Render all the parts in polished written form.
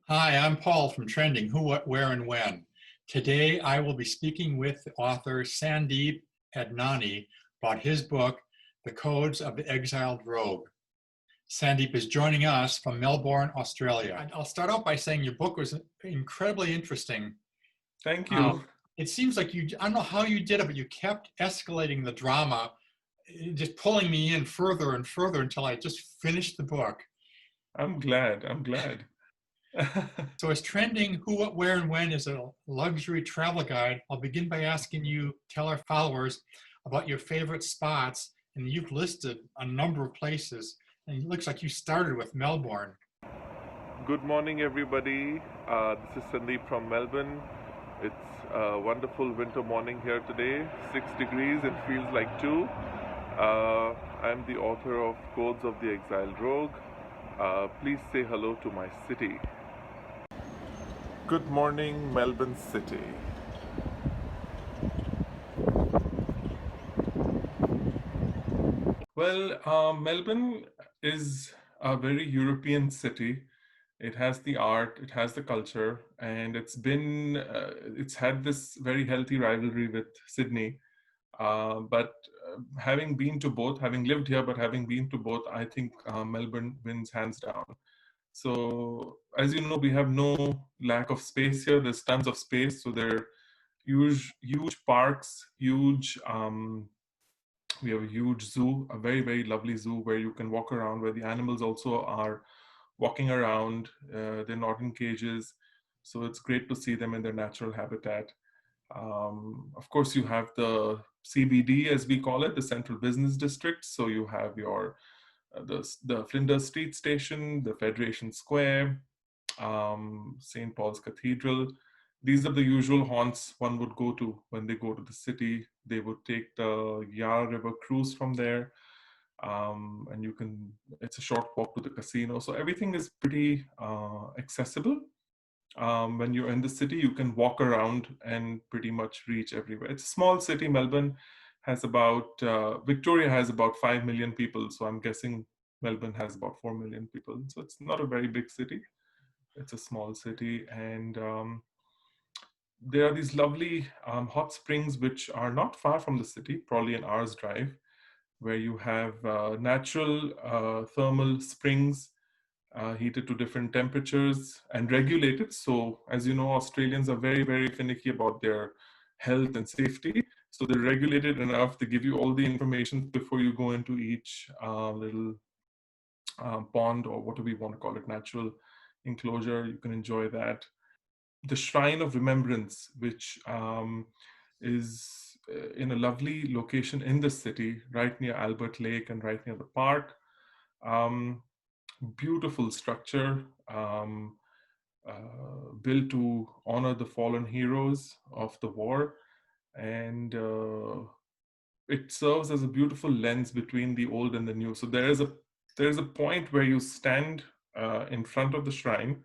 Hi, I'm Paul from Trending, Who, What, Where, and When. Today, I will be speaking with author Sandeep Adnani about his book, The Codes of the Exiled Rogue. Sandeep is joining us from Melbourne, Australia. I'll start out by saying your book was incredibly interesting. Thank Uh, you. it seems like I don't know how you did it, but you kept escalating the drama, just pulling me in further and further until I just finished the book. I'm glad. I'm glad. So as Trending Who, What, Where, and When is a luxury travel guide, I'll begin by asking you, tell our followers about your favorite spots. And you've listed a number of places. And it looks like you started with Melbourne. Good morning, everybody. This is Sandeep from Melbourne. It's a wonderful winter morning here today, 6 degrees and feels like 2. I'm the author of Codes of the Exiled Rogue. Please say hello to my city. Good morning, Melbourne City. Well, Melbourne is a very European city. It has the art, it has the culture, and it's had this very healthy rivalry with Sydney. But having been to both, having lived here, but having been to both, I think Melbourne wins hands down. So, as you know, we have no lack of space here. There's tons of space. So there are huge parks, we have a huge zoo, a very, very lovely zoo where you can walk around, where the animals also are walking around. They're not in cages. So it's great to see them in their natural habitat. Of course, you have the CBD, as we call it, the Central Business District. So you have the Flinders Street Station, the Federation Square, St. Paul's Cathedral. These are the usual haunts one would go to when they go to the city. They would take the Yarra River cruise from there, and it's a short walk to the casino. So everything is pretty accessible. When you're in the city, you can walk around and pretty much reach everywhere. It's a small city. Melbourne has Victoria has about 5 million people. So I'm guessing Melbourne has about 4 million people. So it's not a very big city. It's a small city. And there are these lovely hot springs, which are not far from the city, probably an hour's drive, where you have natural thermal springs heated to different temperatures and regulated. So, as you know, Australians are very, very finicky about their health and safety. So they're regulated enough to give you all the information before you go into each little pond, or whatever you want to call it, natural enclosure. You can enjoy that. The Shrine of Remembrance, which is in a lovely location in the city, right near Albert Lake and right near the park. Beautiful structure, built to honor the fallen heroes of the war. And it serves as a beautiful lens between the old and the new. So there is a point where you stand in front of the shrine,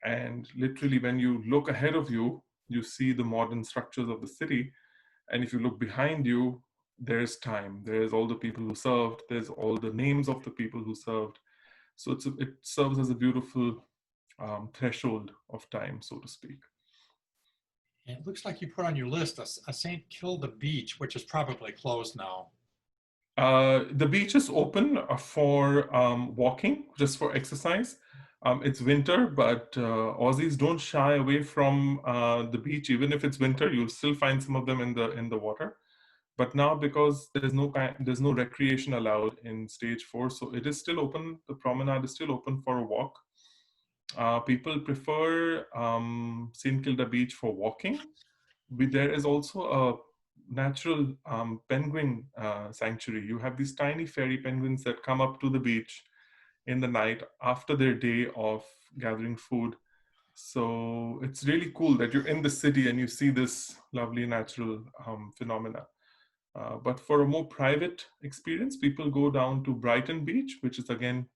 and literally when you look ahead of you, you see the modern structures of the city. And if you look behind you, there's time. There's all the people who served. There's all the names of the people who served. So it serves as a beautiful threshold of time, so to speak. And it looks like you put on your list a St. Kilda Beach, which is probably closed now. The beach is open for walking, just for exercise. It's winter, but Aussies don't shy away from the beach. Even if it's winter, you'll still find some of them in the water. But now, because there's no recreation allowed in stage 4, so it is still open. The promenade is still open for a walk. People prefer St. Kilda Beach for walking. There is also a natural penguin sanctuary. You have these tiny fairy penguins that come up to the beach in the night after their day of gathering food. So it's really cool that you're in the city and you see this lovely natural phenomena. But for a more private experience, people go down to Brighton Beach, which is again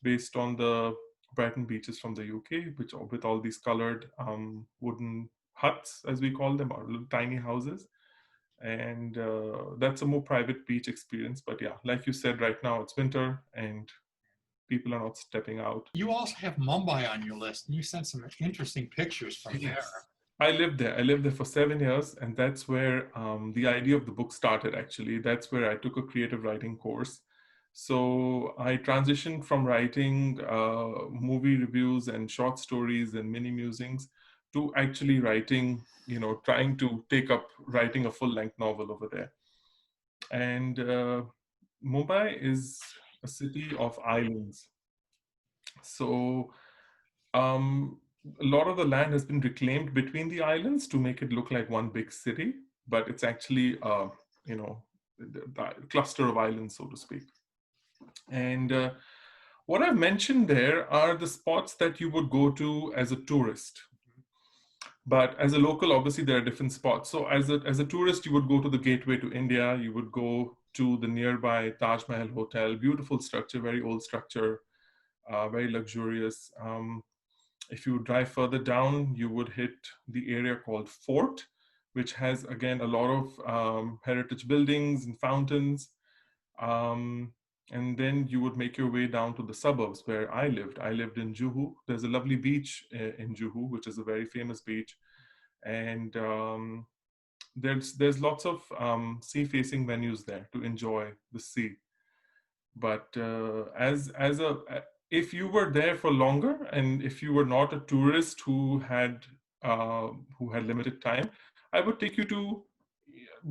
based on the Brighton beaches from the UK, which with all these colored wooden huts, as we call them, or little tiny houses. And that's a more private beach experience. But yeah, like you said, right now it's winter and people are not stepping out. You also have Mumbai on your list, and you sent some interesting pictures from there. Yes. I lived there. I lived there for 7 years, and that's where the idea of the book started, actually. That's where I took a creative writing course. So I transitioned from writing movie reviews and short stories and mini musings to actually writing, trying to take up writing a full-length novel over there. And Mumbai is a city of islands. So a lot of the land has been reclaimed between the islands to make it look like one big city, but it's actually, the cluster of islands, so to speak. And what I've mentioned there are the spots that you would go to as a tourist. But as a local, obviously, there are different spots. So as a tourist, you would go to the gateway to India. You would go to the nearby Taj Mahal Hotel, beautiful structure, very old structure, very luxurious. If you drive further down, you would hit the area called Fort, which has, again, a lot of heritage buildings and fountains. And then you would make your way down to the suburbs where I lived. I lived in Juhu. There's a lovely beach in Juhu, which is a very famous beach. And there's lots of sea-facing venues there to enjoy the sea. But if you were there for longer, and if you were not a tourist who had limited time, I would take you to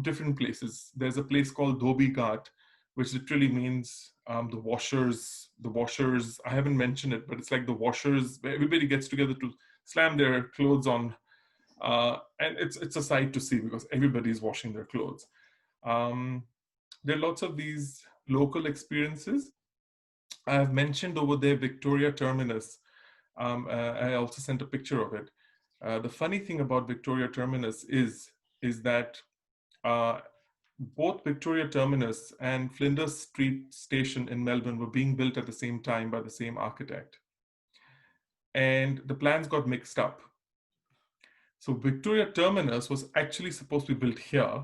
different places. There's a place called Dhobi Ghat, which literally means the washers. I haven't mentioned it, but it's like the washers where everybody gets together to slam their clothes on, and it's a sight to see because everybody's washing their clothes. There are lots of these local experiences. I have mentioned over there Victoria Terminus. I also sent a picture of it. The funny thing about Victoria Terminus is that both Victoria Terminus and Flinders Street Station in Melbourne were being built at the same time by the same architect. And the plans got mixed up. So Victoria Terminus was actually supposed to be built here,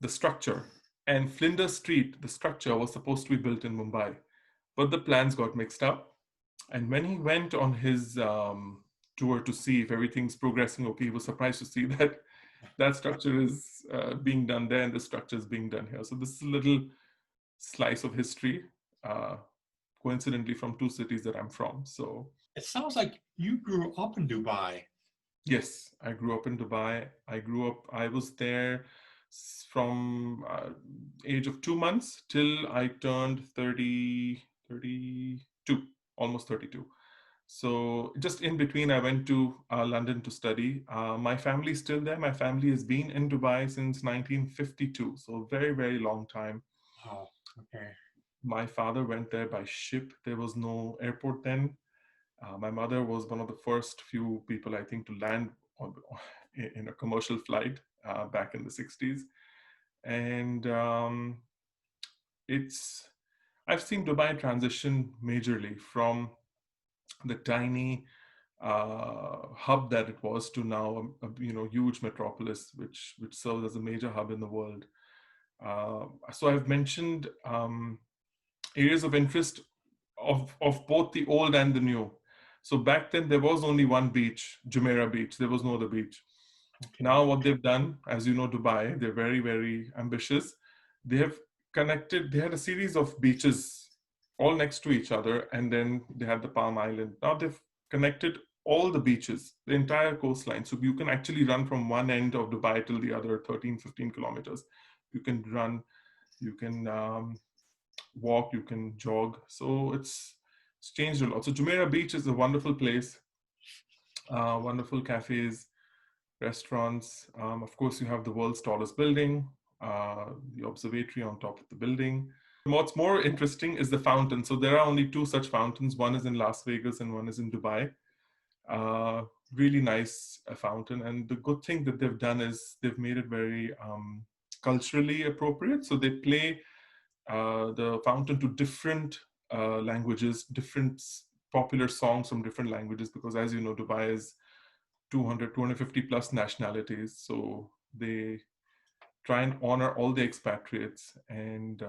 the structure, and Flinders Street, the structure, was supposed to be built in Mumbai. But the plans got mixed up. And when he went on his tour to see if everything's progressing okay, he was surprised to see that that structure is being done there and the structure is being done here. So this is a little slice of history, coincidentally from two cities that I'm from. So it sounds like you grew up in Dubai. Yes, I grew up in Dubai. I was there from age of 2 months till I turned 32, almost 32. So just in between, I went to London to study. My family is still there. My family has been in Dubai since 1952. So a very, very long time. Oh, okay. My father went there by ship. There was no airport then. My mother was one of the first few people, I think, to land in a commercial flight back in the 60s. And I've seen Dubai transition majorly from the tiny hub that it was to now a huge metropolis, which serves as a major hub in the world. So I've mentioned areas of interest of both the old and the new. So back then there was only one beach, Jumeirah Beach. There was no other beach. Okay. Now what they've done, as you know, Dubai, they're very, very ambitious. They have connected, they had a series of beaches all next to each other, and then they had the Palm Island. Now they've connected all the beaches, the entire coastline. So you can actually run from one end of Dubai till the other 13, 15 kilometers. You can run, you can walk, you can jog. So it's changed a lot. So Jumeirah Beach is a wonderful place, wonderful cafes, restaurants. Of course, you have the world's tallest building, the observatory on top of the building. What's more interesting is the fountain. So there are only two such fountains. One is in Las Vegas and one is in Dubai. Really nice fountain. And the good thing that they've done is they've made it very culturally appropriate. So they play the fountain to different languages, different popular songs from different languages, because as you know, Dubai is 200, 250 plus nationalities. So they try and honor all the expatriates, and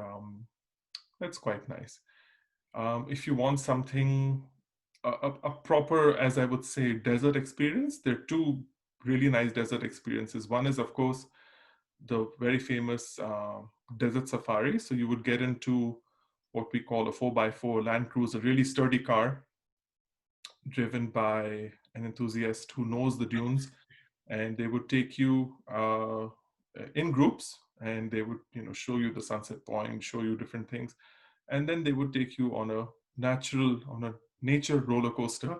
that's quite nice. If you want something, a proper, as I would say, desert experience, there are two really nice desert experiences. One is, of course, the very famous desert safari. So you would get into what we call a 4x4 Land Cruiser, a really sturdy car driven by an enthusiast who knows the dunes, and they would take you in groups, and they would, show you the sunset point, show you different things, and then they would take you on a nature roller coaster,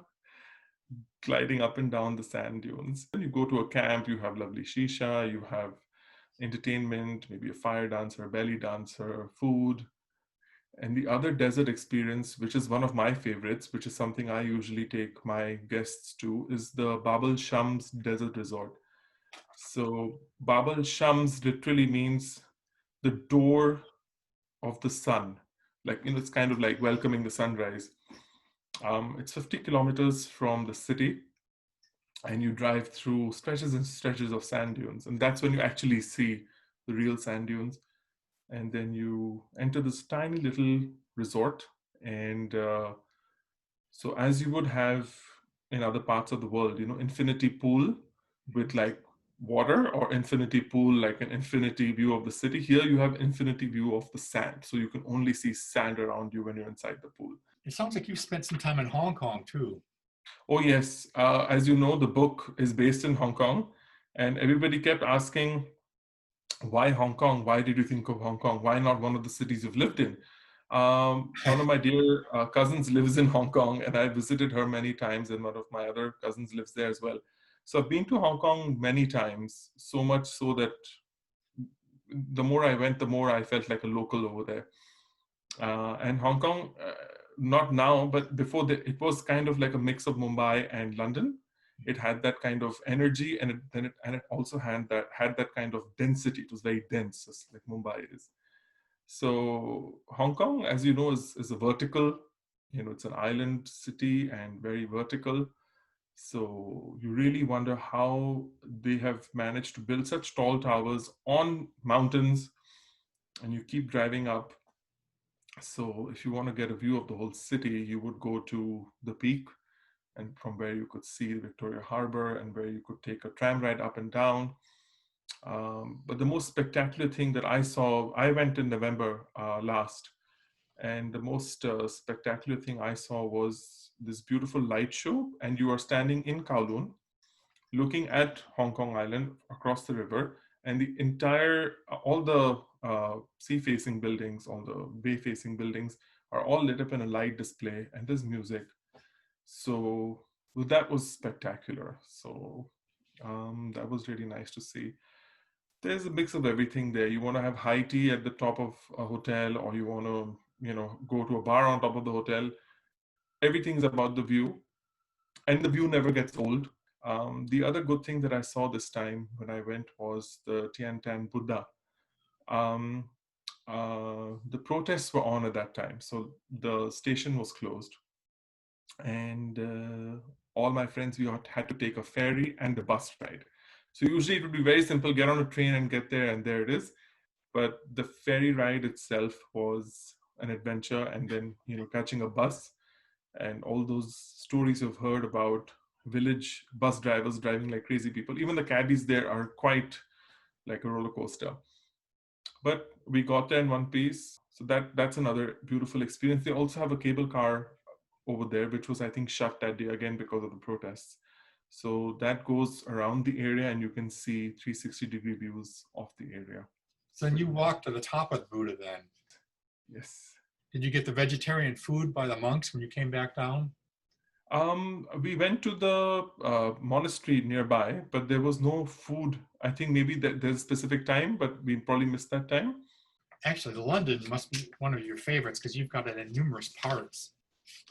gliding up and down the sand dunes. When you go to a camp, you have lovely shisha, you have entertainment, maybe a fire dancer, a belly dancer, food. And the other desert experience, which is one of my favorites, which is something I usually take my guests to, is the Bab al Shams Desert Resort. So Bab al Shams literally means the door of the sun. Like, it's kind of like welcoming the sunrise. It's 50 kilometers from the city, and you drive through stretches and stretches of sand dunes. And that's when you actually see the real sand dunes. And then you enter this tiny little resort. And so, as you would have in other parts of the world, infinity pool with like water, or infinity pool like an infinity view of the city, here you have infinity view of the sand. So you can only see sand around you when you're inside the pool. It sounds like you spent some time in Hong Kong too. Oh, yes. As you know, the book is based in Hong Kong, and everybody kept asking, why Hong Kong? Why did you think of Hong Kong? Why not one of the cities you've lived in? One of my dear cousins lives in Hong Kong, and I visited her many times, and one of my other cousins lives there as well. So I've been to Hong Kong many times, so much so that the more I went, the more I felt like a local over there. And Hong Kong, not now, but before that, it was kind of like a mix of Mumbai and London. It had that kind of energy, and it also had that kind of density. It was very dense, just like Mumbai is. So Hong Kong, as you know, is a vertical. It's an island city and very vertical. So you really wonder how they have managed to build such tall towers on mountains, and you keep driving up. So if you want to get a view of the whole city, you would go to the peak, and from where you could see Victoria Harbor, and where you could take a tram ride up and down. But the most spectacular thing that I saw, I went in November last, and the most spectacular thing I saw was this beautiful light show, and you are standing in Kowloon, looking at Hong Kong Island across the river, and the entire, all the sea-facing buildings, all the bay-facing buildings are all lit up in a light display, and there's music. So well, that was spectacular. So that was really nice to see. There's a mix of everything there. You want to have high tea at the top of a hotel, or you want to, go to a bar on top of the hotel. Everything's about the view, and the view never gets old. The other good thing that I saw this time when I went was the Tian Tan Buddha. Um, the protests were on at that time, so the station was closed, and all my friends, we had to take a ferry and a bus ride. So usually it would be very simple: get on a train and get there, and there it is. But the ferry ride itself was an adventure, and then catching a bus, and all those stories you've heard about village bus drivers driving like crazy people. Even the cabbies there are quite like a roller coaster. But we got there in one piece. So that's another beautiful experience. They also have a cable car over there, which was, I think, shut that day again because of the protests. So that goes around the area, and you can see 360-degree views of the area. So then you walked to the top of the Buddha then. Yes. Did you get the vegetarian food by the monks when you came back down? We went to the monastery nearby, but there was no food. I think maybe there's a specific time, but we probably missed that time. Actually, London must be one of your favorites because you've got it in numerous parts.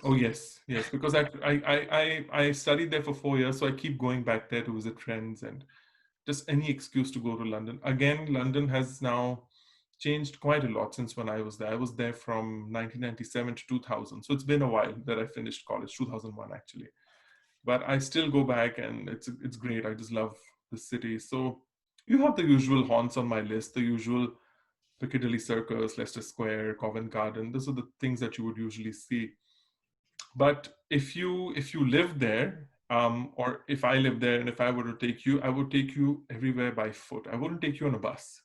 Oh yes, yes, because I studied there for 4 years, so I keep going back there to visit friends, and just any excuse to go to London. Again, London has now changed quite a lot since when I was there. I was there from 1997 to 2000, so it's been a while that I finished college, 2001 actually. But I still go back, and it's great. I just love the city. So you have the usual haunts on my list, the usual Piccadilly Circus, Leicester Square, Covent Garden. Those are the things that you would usually see. But if you live there, or if I live there and if I were to take you, I would take you everywhere by foot. I wouldn't take you on a bus.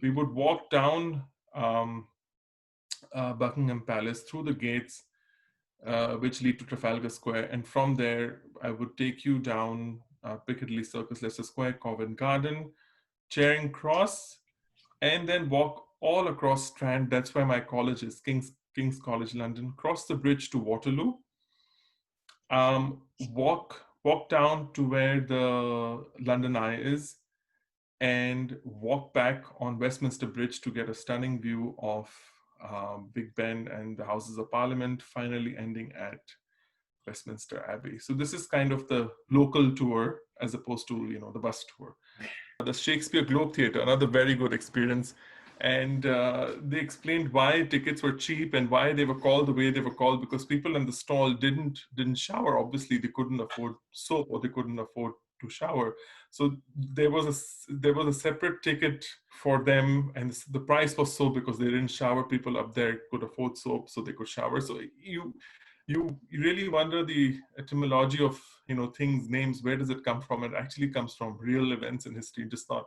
We would walk down Buckingham Palace through the gates, which lead to Trafalgar Square. And from there, I would take you down Piccadilly Circus, Leicester Square, Covent Garden, Charing Cross, and then walk all across Strand. That's where my college is, King's College London. Cross the bridge to Waterloo. Walk down to where the London Eye is, and walk back on Westminster Bridge to get a stunning view of Big Ben and the Houses of Parliament, finally ending at Westminster Abbey. So this is kind of the local tour as opposed to, the bus tour. The Shakespeare Globe Theatre, another very good experience. And they explained why tickets were cheap and why they were called the way they were called, because people in the stall didn't shower. Obviously, they couldn't afford soap or they couldn't afford to shower. So there was a separate ticket for them, and the price was so because they didn't shower. People up there could afford soap, so they could shower. So you really wonder the etymology of things, names. Where does it come from? It actually comes from real events in history, just not.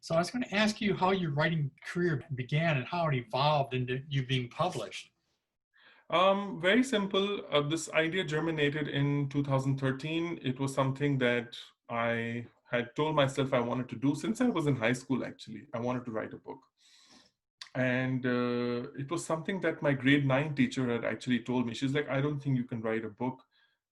So I was going to ask you how your writing career began and how it evolved into you being published. Very simple. This idea germinated in 2013. It was something that I had told myself I wanted to do since I was in high school, actually. I wanted to write a book. And it was something that my grade 9 teacher had actually told me. She's like, I don't think you can write a book.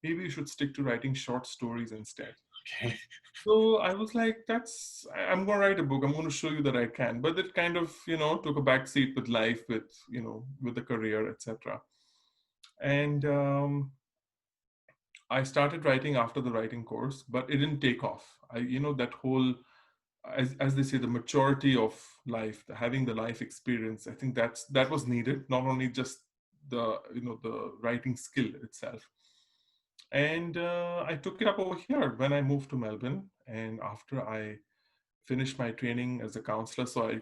Maybe you should stick to writing short stories instead. Okay. So I was like, I'm going to write a book. I'm going to show you that I can. But it kind of, took a back seat with life, with the career, etc. And I started writing after the writing course, but it didn't take off. That whole, as they say, the maturity of life, having the life experience, I think that was needed, not only just the writing skill itself. And I took it up over here when I moved to Melbourne, and after I finished my training as a counselor, so I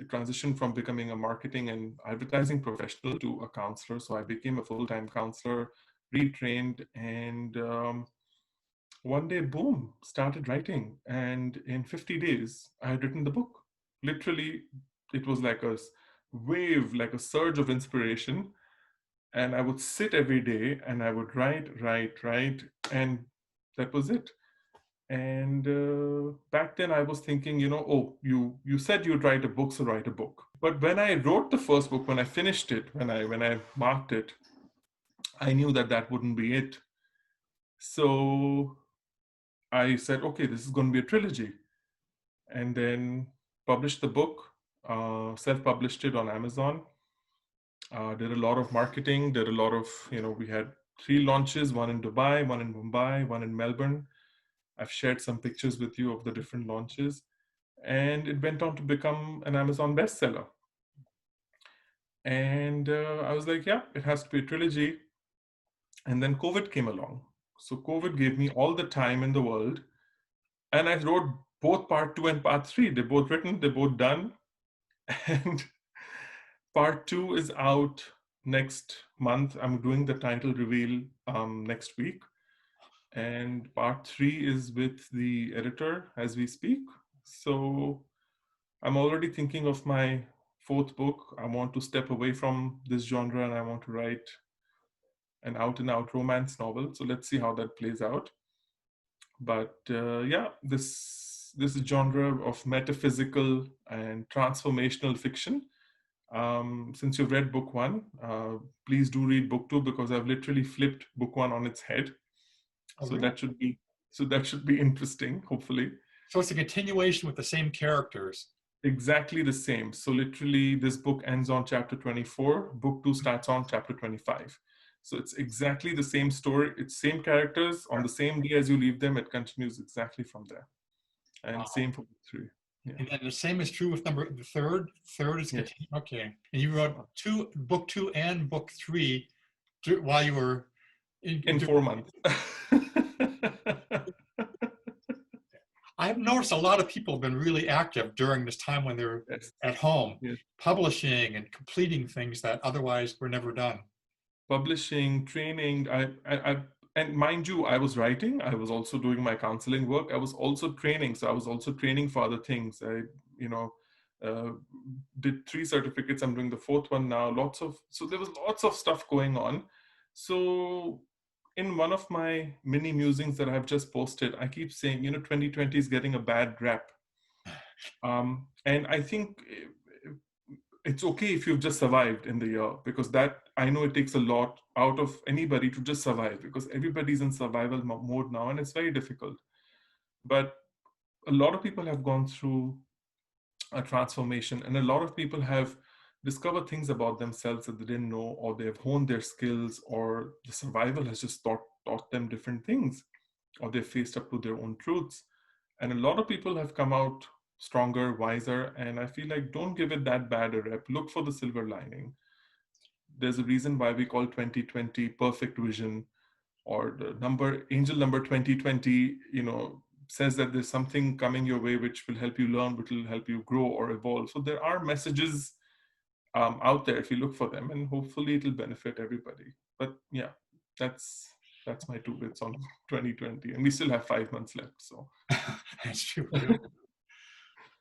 transitioned from becoming a marketing and advertising professional to a counselor. So I became a full-time counselor, retrained, and one day, boom, started writing. And in 50 days, I had written the book. Literally, it was like a wave, like a surge of inspiration. And I would sit every day and I would write, and that was it. And back then I was thinking, you said you'd write a book, so write a book. But when I wrote the first book, when I finished it, when I marked it, I knew that wouldn't be it. So I said, okay, this is going to be a trilogy. And then published the book, self-published it on Amazon. Did a lot of marketing, did a lot of, we had 3 launches, one in Dubai, one in Mumbai, one in Melbourne. I've shared some pictures with you of the different launches. And it went on to become an Amazon bestseller. And I was like, yeah, it has to be a trilogy. And then COVID came along. So COVID gave me all the time in the world. And I wrote both part 2 and part 3. They're both written, they're both done. And part 2 is out next month. I'm doing the title reveal next week. And part 3 is with the editor as we speak. So I'm already thinking of my 4th book. I want to step away from this genre and I want to write an out-and-out romance novel. So let's see how that plays out. But yeah, this genre of metaphysical and transformational fiction. Since you've read book 1, please do read book 2, because I've literally flipped book 1 on its head. So really? that should be interesting, hopefully. So it's a continuation with the same characters. Exactly the same. So literally this book ends on chapter 24. Book 2 starts on chapter 25. So it's exactly the same story. It's same characters on the same day as you leave them. It continues exactly from there. And same for book 3. Yeah. And then the same is true with the third. Third is Yes. okay. And you wrote book 2 and book 3 while you were in 4 months. I've noticed a lot of people have been really active during this time when they're Yes. at home, Yes. publishing and completing things that otherwise were never done. Publishing, training. And mind you, I was writing. I was also doing my counseling work. I was also training. So I was also training for other things. I, you know, uh, did 3 certificates. I'm doing the 4th one now. So there was lots of stuff going on. So in one of my mini musings that I've just posted, I keep saying, 2020 is getting a bad rap. And I think it's okay if you've just survived in the year, because that, I know it takes a lot out of anybody to just survive, because everybody's in survival mode now and it's very difficult. But a lot of people have gone through a transformation, and a lot of people have discovered things about themselves that they didn't know, or they've honed their skills, or the survival has just taught them different things, or they've faced up to their own truths. And a lot of people have come out stronger, wiser, and I feel like don't give it that bad a rep. Look for the silver lining. There's a reason why we call 2020 perfect vision, or the angel number 2020, says that there's something coming your way which will help you learn, which will help you grow or evolve. So there are messages out there if you look for them, and hopefully it'll benefit everybody. But yeah, that's my 2 bits on 2020, and we still have 5 months left. So That's true.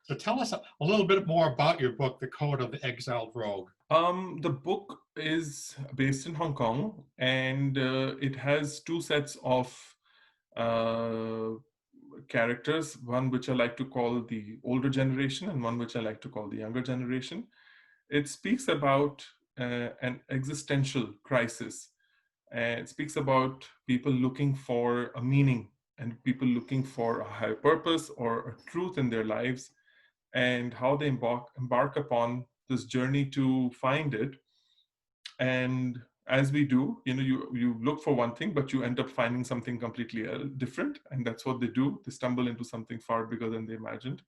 So tell us a little bit more about your book, The Code of the Exiled Rogue. The book is based in Hong Kong, and it has 2 sets of uh, characters, one which I like to call the older generation and one which I like to call the younger generation. It speaks about an existential crisis. It speaks about people looking for a meaning, and people looking for a higher purpose or a truth in their lives, and how they embark upon this journey to find it. And as we do, you look for one thing, but you end up finding something completely different. And that's what they do. They stumble into something far bigger than they imagined,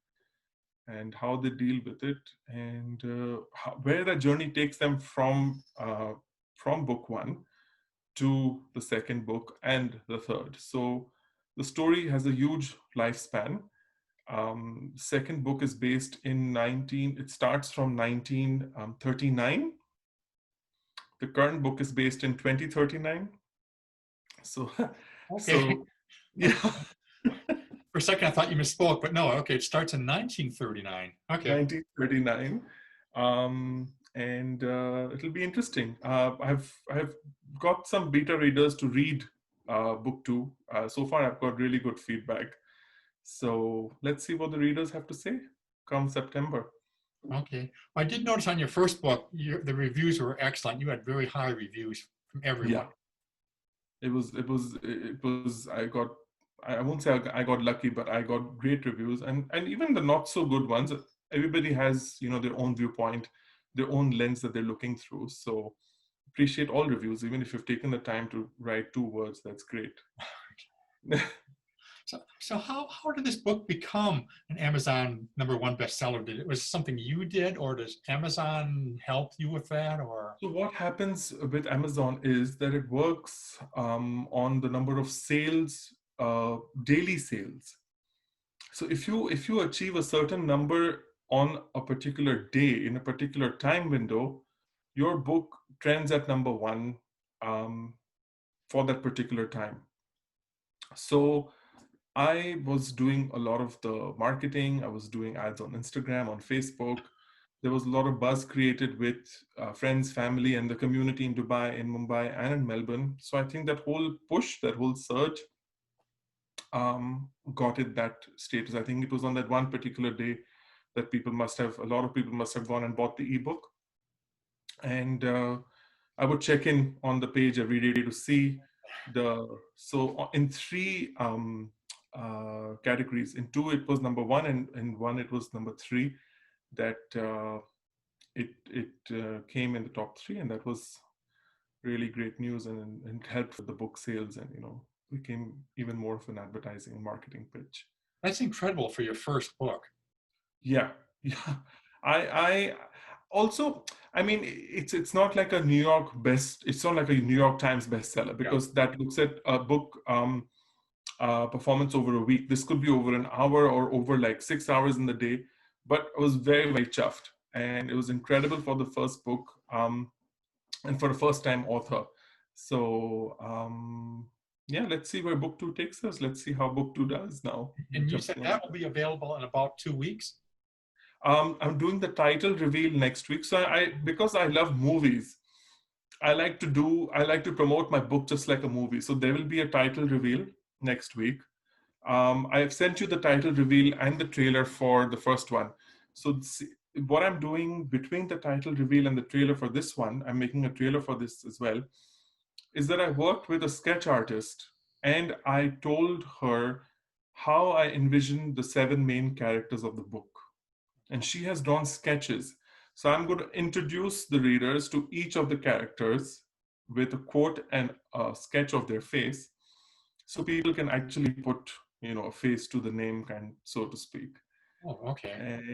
and how they deal with it, and where that journey takes them from book 1 to the 2nd book and the 3rd. So the story has a huge lifespan. Second book is based in it starts from 1939. The current book is based in 2039. So, Okay. Yeah. For a second, I thought you misspoke, but no, okay, it starts in 1939. Okay. 1939. And it'll be interesting. I've got some beta readers to read book 2. So far, I've got really good feedback. So let's see what the readers have to say come September. Okay. I did notice on your first book, the reviews were excellent. You had very high reviews from everyone. Yeah. It was, I won't say I got lucky, but I got great reviews, and even the not so good ones. Everybody has, their own viewpoint, their own lens that they're looking through. So appreciate all reviews, even if you've taken the time to write 2 words, that's great. So how did this book become an Amazon #1 bestseller? Did it was something you did, or does Amazon help you with that, or? So what happens with Amazon is that it works on the number of sales, daily sales. So if you achieve a certain number on a particular day in a particular time window, your book trends at #1 for that particular time. So I was doing a lot of the marketing. I was doing ads on Instagram, on Facebook. There was a lot of buzz created with friends, family, and the community in Dubai, in Mumbai, and in Melbourne. So I think that whole push, that whole surge, got it that status. I think it was on that one particular day that a lot of people must have gone and bought the ebook. And I would check in on the page every day to see so in 3 categories. In 2, it was #1, and in 1, it was #3, that it came in the top 3, and that was really great news, and it helped with the book sales, and became even more of an advertising and marketing pitch. That's incredible for your first book. Yeah. I also, I mean, it's not like a it's not like a New York Times bestseller, because that looks at a book performance over a week. This could be over an hour or over like 6 hours in the day, but I was very, very chuffed. And it was incredible for the first book, and for a first time author. So yeah, let's see where book two takes us. Let's see how book two does now. And you said that will be available in about 2 weeks? I'm doing the title reveal next week. So because I love movies, I like to promote my book just like a movie. So there will be a title reveal next week. I have sent you the title reveal and the trailer for the first one. So what I'm doing between the title reveal and the trailer for this one, I'm making a trailer for this as well, is that I worked with a sketch artist and I told her how I envisioned the 7 main characters of the book. And she has drawn sketches. So I'm going to introduce the readers to each of the characters with a quote and a sketch of their face, so people can actually put, a face to the name, kind, so to speak. Oh, okay.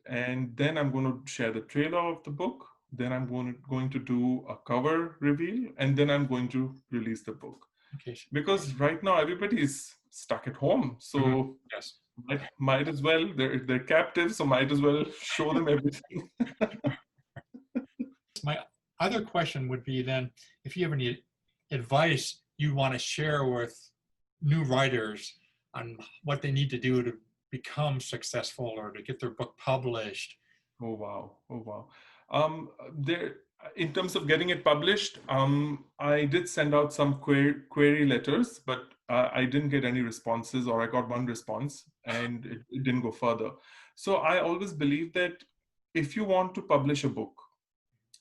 And then I'm going to share the trailer of the book. Then I'm going to do a cover reveal, and then I'm going to release the book. Okay. Because right now everybody is stuck at home, so yes, might as well, they're captive, so might as well show them everything. My other question would be then, if you have any advice you want to share with new writers on what they need to do to become successful or to get their book published. Oh wow. There, in terms of getting it published, I did send out some query letters, but I didn't get any responses, or I got one response and it didn't go further. So I always believe that if you want to publish a book,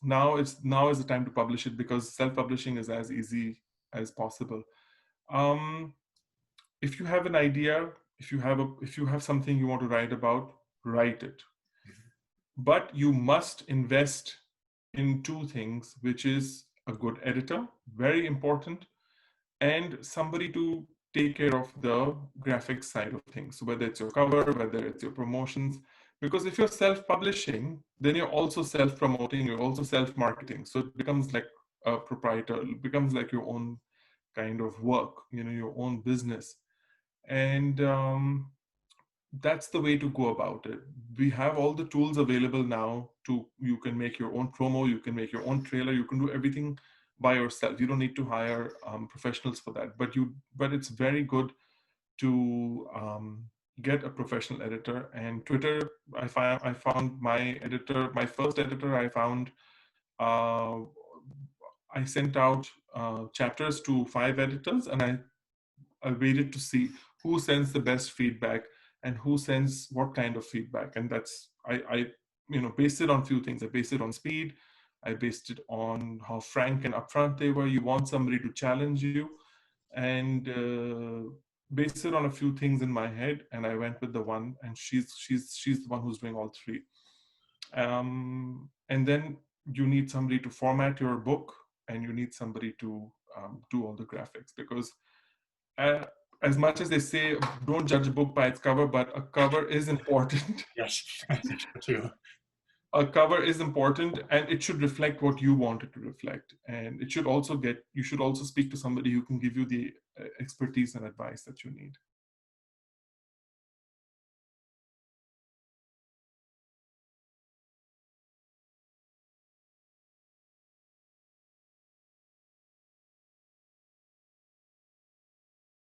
now is the time to publish it, because self-publishing is as easy as possible. If you have an idea, if you have something you want to write about, write it. But you must invest in 2 things, which is a good editor, very important, and somebody to take care of the graphics side of things. So whether it's your cover, whether it's your promotions, because if you're self-publishing, then you're also self-promoting, you're also self-marketing. So it becomes like a proprietor, it becomes like your own kind of work, your own business. And that's the way to go about it. We have all the tools available now you can make your own promo, you can make your own trailer, you can do everything by yourself. You don't need to hire professionals for that, but it's very good to get a professional editor. And Twitter, I found my editor, my first editor. I sent out chapters to 5 editors, and I waited to see who sends the best feedback and who sends what kind of feedback. And that's, I based it on a few things. I based it on speed. I based it on how frank and upfront they were. You want somebody to challenge you, and based it on a few things in my head. And I went with the one, and she's the one who's doing all 3. And then you need somebody to format your book, and you need somebody to do all the graphics, because as much as they say, don't judge a book by its cover, but a cover is important. Yes, I think so too. A cover is important, and it should reflect what you want it to reflect. And you should also speak to somebody who can give you the expertise and advice that you need.